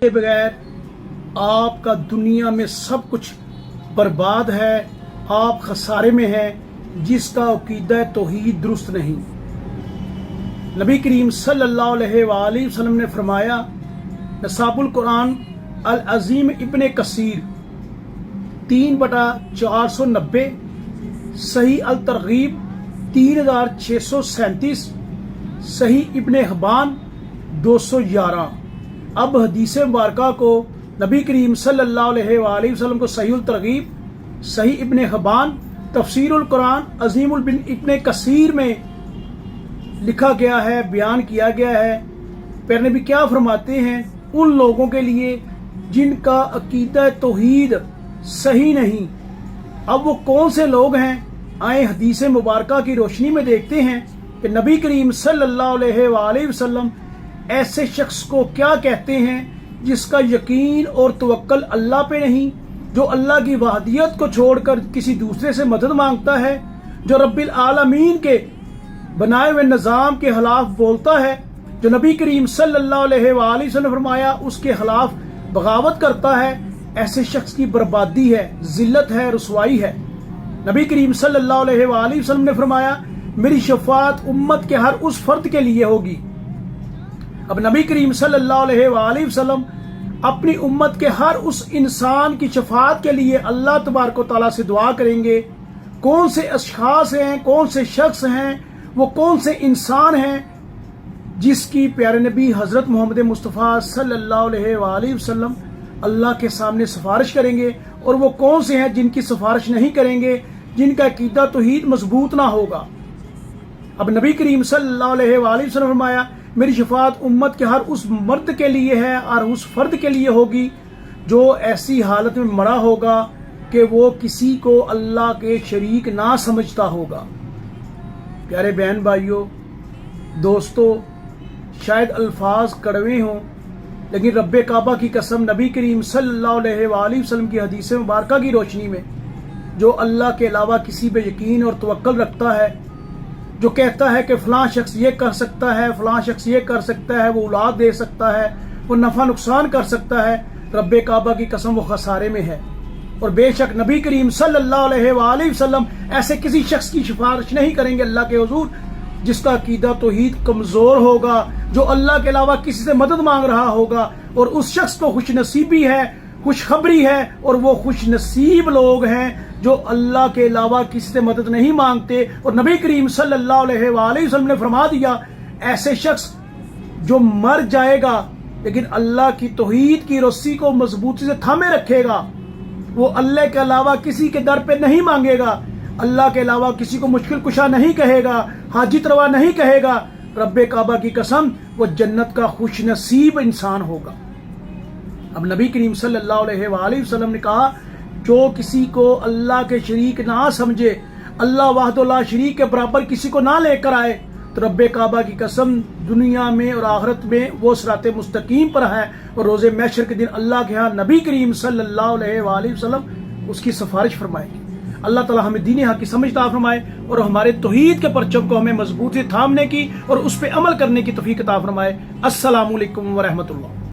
के बगैर आपका दुनिया में सब कुछ बर्बाद है, आप खसारे में हैं जिसका अकीदा तौहीद दुरुस्त नहीं। नबी करीम सल्लल्लाहु अलैहि वसल्लम ने फरमाया, नसाबुल कुरान अल अजीम इब्ने कसीर 3/490, सही अल तरगीब 3637, सही इब्ने हबान 211। अब हदीस मुबारका को नबी करीम सल्लल्लाहु अलैहि वसल्लम को सही उल तरगीब, सही इब्ने हबान, तफसीरुल कुरान अजीमुल बिन इब्ने कसीर में लिखा गया है, बयान किया गया है। प्यारे नबी क्या फरमाते हैं, उन लोगों के लिए जिनका अकीदा तौहीद सही नहीं। अब वो कौन से लोग हैं, आए हदीस मुबारका की रोशनी में देखते हैं कि नबी करीम सल्लल्लाहु अलैहि वसल्लम ऐसे शख्स को क्या कहते हैं जिसका यकीन और तवक्कल अल्लाह पे नहीं, जो अल्लाह की वहदियत को छोड़कर किसी दूसरे से मदद मांगता है, जो रब्बिल आलमीन के बनाए हुए निज़ाम के खिलाफ बोलता है, जो नबी करीम सल्लल्लाहु अलैहि वसल्लम फरमाया उसके खिलाफ बगावत करता है। ऐसे शख्स की बर्बादी है, जिल्लत है, रुसवाई है। नबी करीम सल्लल्लाहु अलैहि वसल्लम ने फरमाया, मेरी शफाअत उम्मत के हर उस फर्द के लिए होगी। अब नबी करीम सल्लल्लाहु अलैहि वसल्लम अपनी उम्मत के हर उस इंसान की शफाअत के लिए अल्लाह तबारक व तआला से दुआ करेंगे। कौन से अशखास हैं, कौन से शख्स हैं, वो कौन से इंसान हैं जिसकी प्यारे नबी हजरत मोहम्मद मुस्तफ़ा सल्लल्लाहु अलैहि वसल्लम अल्लाह के सामने सिफारिश करेंगे, और वो कौन से हैं जिनकी सिफारिश नहीं करेंगे, जिनका अकीदा तौहीद मजबूत ना होगा। अब नबी करीम सल्लल्लाहु अलैहि वसल्लम फरमाया, मेरी शफाअत उम्मत के हर उस मर्द के लिए है और उस फर्द के लिए होगी जो ऐसी हालत में मरा होगा कि वो किसी को अल्लाह के शरीक ना समझता होगा। प्यारे बहन भाइयों, दोस्तों, शायद अल्फाज कड़वे हों, लेकिन रब्बे काबा की कसम, नबी करीम सल्लल्लाहु अलैहि वसल्लम की हदीस मुबारका की रोशनी में, जो अल्लाह के अलावा किसी पे यकीन और तवक्कल रखता है, जो कहता है कि फलां शख्स ये कर सकता है, फलां शख्स ये कर सकता है, वो औलाद दे सकता है, वो नफा नुकसान कर सकता है, रब्बे काबा की कसम वो खसारे में है। और बेशक नबी करीम सल्लल्लाहु अलैहि वसल्लम ऐसे किसी शख्स की सिफारिश नहीं करेंगे अल्लाह के हुजूर जिसका अकीदा तौहीद कमजोर होगा, जो अल्लाह के अलावा किसी से मदद मांग रहा होगा। और उस शख्स को खुश नसीबी है, खुशखबरी है, और वो खुश नसीब लोग हैं जो अल्लाह के अलावा किसी से मदद नहीं मांगते। और नबी करीम सल्लल्लाहु अलैहि वसल्लम ने फरमा दिया, ऐसे शख्स जो मर जाएगा लेकिन अल्लाह की तौहीद की रस्सी को मजबूती से थामे रखेगा, वो अल्लाह के अलावा किसी के दर पे नहीं मांगेगा, अल्लाह के अलावा किसी को मुश्किल कुशा नहीं कहेगा, हाजित रवा नहीं कहेगा, रब्बे काबा की कसम वो जन्नत का खुश नसीब इंसान होगा। अब नबी करीम सल्लल्लाहु अलैहि वसल्लम ने कहा, जो किसी को अल्लाह के शरीक ना समझे, अल्लाह वाहदुल्ला शरीक के बराबर किसी को ना लेकर आए, तो रब्बे काबा की कसम दुनिया में और आखिरत में वो सिराते मुस्तकीम पर है, और रोज़े महशर के दिन अल्लाह के यहाँ नबी करीम सल्लल्लाहु अलैहि वसल्लम उसकी सिफारिश फरमाएंगे। अल्लाह ताला हमें दीन हक की समझ अता फरमाए, और हमारे तौहीद के परचम को हमें मजबूती थामने की और उस पर अमल करने की तौफीक अता फरमाए। अस्सलामु अलैकुम व रहमतुल्लाह।